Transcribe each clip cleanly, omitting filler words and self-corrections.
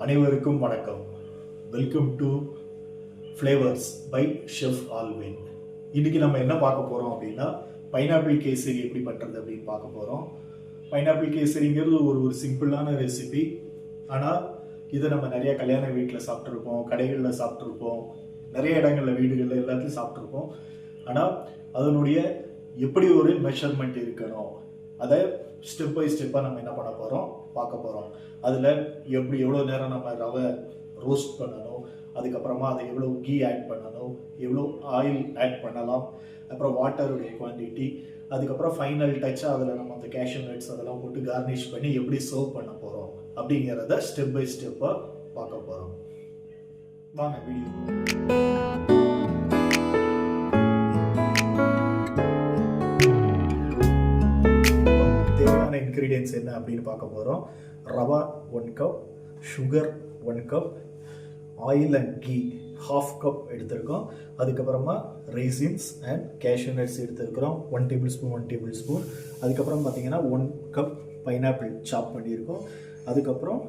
அனைவருக்கும் வணக்கம். Welcome to flavours by chef Alvin. இன்னைக்கு நம்ம என்ன பார்க்க போகிறோம் அப்படின்னா, பைனாப்பிள் கேசரி எப்படி பண்ணுறது அப்படின்னு பார்க்க போகிறோம். பைனாப்பிள் கேசரிங்கிறது ஒரு சிம்பிளான ரெசிபி. ஆனால் இதை நம்ம நிறைய கல்யாண வீட்டில் சாப்பிட்ருப்போம், கடைகளில் சாப்பிட்ருப்போம், நிறைய இடங்களில் வீடுகளில் எல்லாத்தையும் சாப்பிட்ருப்போம். ஆனால் அதனுடைய எப்படி ஒரு மெஷர்மெண்ட் இருக்கணும், அதை ஸ்டெப் பை ஸ்டெப்பாக நம்ம என்ன பண்ண போகிறோம் பார்க்க போகிறோம். அதில் எவ்வளோ நேரம் நம்ம ரவை ரோஸ்ட் பண்ணணும், அதுக்கப்புறமா அதை எவ்வளோ கீ ஆட் பண்ணணும், எவ்வளோ ஆயில் ஆட் பண்ணலாம், அப்புறம் வாட்டருடைய குவான்டிட்டி, அதுக்கப்புறம் ஃபைனல் டச்சாக அதில் நம்ம அந்த கேஷ்யூ நட்ஸ் அதெல்லாம் போட்டு கார்னிஷ் பண்ணி எப்படி சர்வ் பண்ண போகிறோம் அப்படிங்கிறத ஸ்டெப் பை ஸ்டெப்பாக பார்க்க போகிறோம். வாங்க வீடியோ. இன்க்ரீடியன்ஸ் என்ன அப்படின்னு பார்க்க போகிறோம். Rava 1 cup, sugar 1 cup, oil and ghee 1/2 cup எடுத்திருக்கோம். அதுக்கப்புறமா ரைசின்ஸ் அண்ட் கேஷ்யூ நட்ஸ் எடுத்திருக்கிறோம் 1 டேபிள் ஸ்பூன். அதுக்கப்புறம் பார்த்தீங்கன்னா 1 கப் பைனாப்பிள் சாப் பண்ணியிருக்கோம். அதுக்கப்புறம்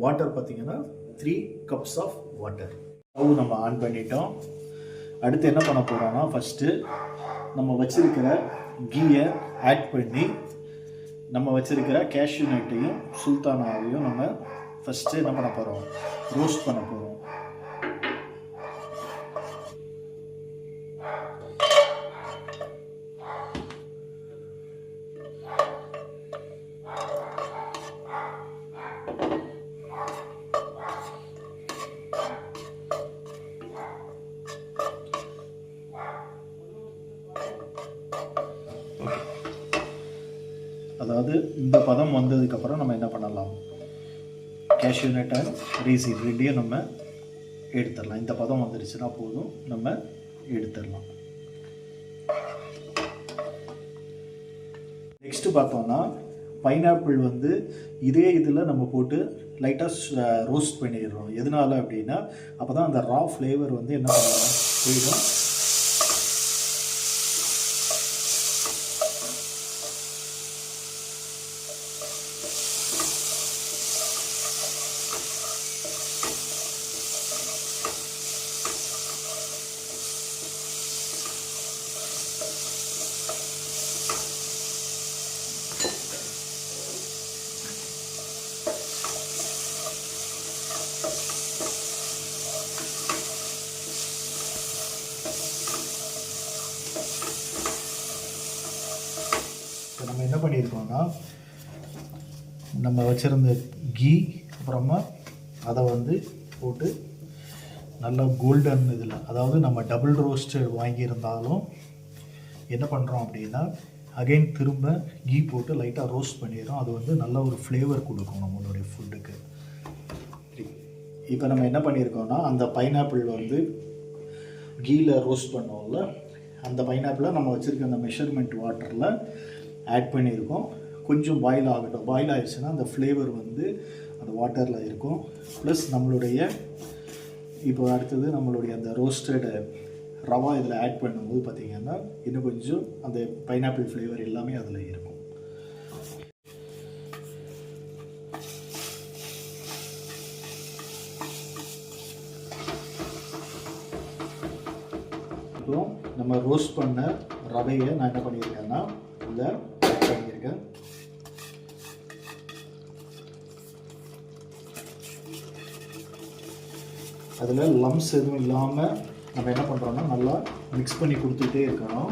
வாட்டர் பார்த்தீங்கன்னா 3 கப்ஸ் ஆஃப் வாட்டர். ஸ்டவ் நம்ம ஆன் பண்ணிட்டோம். அடுத்து என்ன பண்ண போகிறோம்னா, ஃபஸ்ட்டு நம்ம வச்சிருக்கிற கீயை ஆட் பண்ணி நம்ம வச்சிருக்கிற கேஷ்யூ நட்டையும் சுல்தானாவையும் நம்ம ஃபஸ்ட்டு என்ன பண்ண போகிறோம், ரோஸ்ட் பண்ண போகிறோம். அதாவது இந்த பதம் வந்ததுக்கப்புறம் நம்ம என்ன பண்ணலாம், கேஷ்யூ நட் அண்ட் ரைசின் ரெண்டையும் நம்ம எடுத்துடலாம். இந்த பதம் வந்துருச்சுன்னா போதும், நம்ம எடுத்துடலாம். நெக்ஸ்ட்டு பார்த்தோம்னா, பைனாப்பிள் வந்து இதே இதில் நம்ம போட்டு லைட்டாக ரோஸ்ட் பண்ணிடுறோம். எதனால அப்படின்னா, அப்போ தான் அந்த ரா ஃப்ளேவர் வந்து என்ன பண்ணலாம் போயிடும். நம்ம என்ன பண்ணியிருக்கோம்னா, நம்ம வச்சுருந்த கீ அப்புறமா அதை வந்து போட்டு நல்லா கோல்டன் இதில், அதாவது நம்ம டபுள் ரோஸ்டட் வாங்கியிருந்தாலும் என்ன பண்ணுறோம் அப்படின்னா, அகைன் திரும்ப கீ போட்டு லைட்டாக ரோஸ்ட் பண்ணிடுறோம். அது வந்து நல்ல ஒரு ஃப்ளேவர் கொடுக்கும் நம்மளுடைய ஃபுட்டுக்கு. இப்போ நம்ம என்ன பண்ணியிருக்கோம்னா, அந்த பைனாப்பிள் வந்து கீயில் ரோஸ்ட் பண்ணோம்ல, அந்த பைனாப்பிளை நம்ம வச்சுருக்க அந்த மெஷர்மெண்ட் வாட்டரில் ஆட் பண்ணியிருக்கோம். கொஞ்சம் பாயில் ஆகட்டும். பாயில் ஆகிடுச்சுன்னா அந்த ஃப்ளேவர் வந்து அந்த வாட்டரில் இருக்கும். ப்ளஸ் நம்மளுடைய இப்போ அடுத்தது நம்மளுடைய அந்த ரோஸ்டட் ரவா இதில் ஆட் பண்ணும்போது பார்த்திங்கன்னா இன்னும் கொஞ்சம் அந்த பைனாப்பிள் ஃப்ளேவர் எல்லாமே அதில் இருக்கும். அப்புறம் நம்ம ரோஸ்ட் பண்ண ரவையை நான் என்ன பண்ணியிருக்கேன்னா இதில் ஆட் பண்ணியிருக்கேன். அதில் லம்ஸ் எதுவும் இல்லாமல் நம்ம என்ன பண்ணுறோம்னா நல்லா மிக்ஸ் பண்ணி கொடுத்துட்டே இருக்கணும்.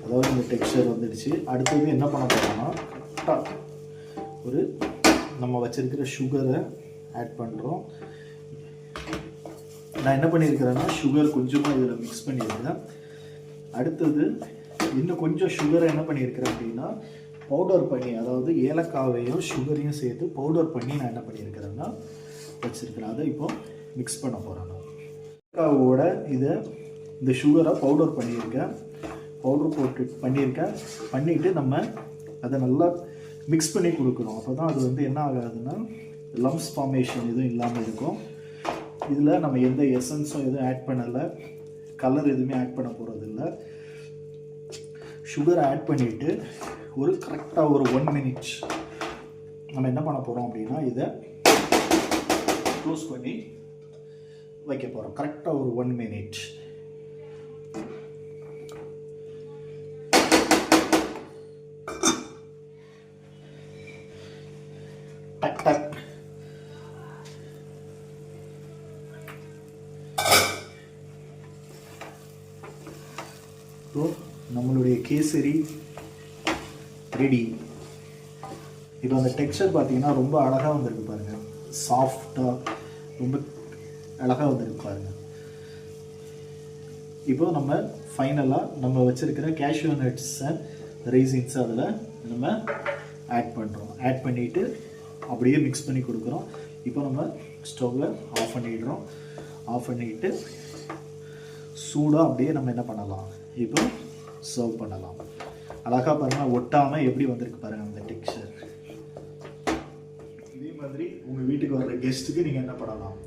அதாவது இந்த டெக்ஸ்சர் வந்துடுச்சு. அடுத்தது என்ன பண்ண போகிறோம்னா, ஒரு நம்ம வச்சிருக்கிற சுகரை ஆட் பண்ணுறோம். நான் என்ன பண்ணியிருக்கிறேன்னா, சுகர் கொஞ்சமாக இதில் மிக்ஸ் பண்ணியிருக்கேன். அடுத்தது இன்னும் கொஞ்சம் சுகரை என்ன பண்ணியிருக்கிறேன் அப்படின்னா பவுடர் பண்ணி, அதாவது ஏலக்காவையும் சுகரையும் சேர்த்து பவுடர் பண்ணி நான் என்ன பண்ணியிருக்கிறேன்னா வச்சுருக்கிறேன். அதை இப்போ மிக்ஸ் பண்ண போகிறேன். ஏலக்காவோட இதை இந்த சுகரை பவுடர் பண்ணியிருக்கேன். பவுடர் பண்ணிவிட்டு நம்ம அதை நல்லா மிக்ஸ் பண்ணி கொடுக்கணும். அப்போ தான் அது வந்து என்ன ஆகாதுன்னா லம்ஸ் ஃபார்மேஷன் எதுவும் இல்லாமல் இருக்கும். இதில் நம்ம எந்த எசன்ஸும் எதுவும் ஆட் பண்ணலை, கலர் எதுவுமே ஆட் பண்ண போகிறது இல்லை. சுகரை ஆட் பண்ணிவிட்டு ஒரு கரெக்டாக ஒரு 1 minute நம்ம என்ன பண்ண போகிறோம் அப்படின்னா இதை க்ளோஸ் பண்ணி வைக்க போகிறோம். கரெக்டாக ஒரு 1 minute. டக் டக். ஸோ நம்மளுடைய கேசரி ரெடி. இப்போ அந்த டெக்ஸ்சர் பார்த்தீங்கன்னா ரொம்ப அழகாக வந்திருக்கு பாருங்கள், சாஃப்டாக ரொம்ப அழகாக வந்திருக்கு பாருங்கள். இப்போ நம்ம ஃபைனலாக நம்ம வச்சுருக்கிற கேஷ்யூ நட்ஸை ரைசின்ஸை அதில் நம்ம ஆட் பண்ணுறோம். ஆட் பண்ணிவிட்டு அப்படியே மிக்ஸ் பண்ணி கொடுக்குறோம். இப்போ நம்ம ஸ்டவ்வை ஆஃப் பண்ணிடுறோம். ஆஃப் பண்ணிவிட்டு சூடாக அப்படியே நம்ம என்ன பண்ணலாம், இப்போ சர்வ் பண்ணலாம். அழகாக பாருங்கள், ஒட்டாமல் எப்படி வந்திருக்கு பாருங்கள் அந்த டெக்ஸ்சர். இதே மாதிரி உங்கள் வீட்டுக்கு வர்ற கெஸ்ட்டுக்கு நீங்கள் என்ன பண்ணலாம்,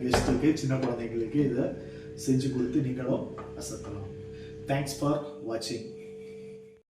கெஸ்ட்டுக்கு சின்ன குழந்தைங்களுக்கு இதை செஞ்சு கொடுத்து நீங்களும் அசத்தலாம். தேங்க்ஸ் ஃபார் வாட்சிங்.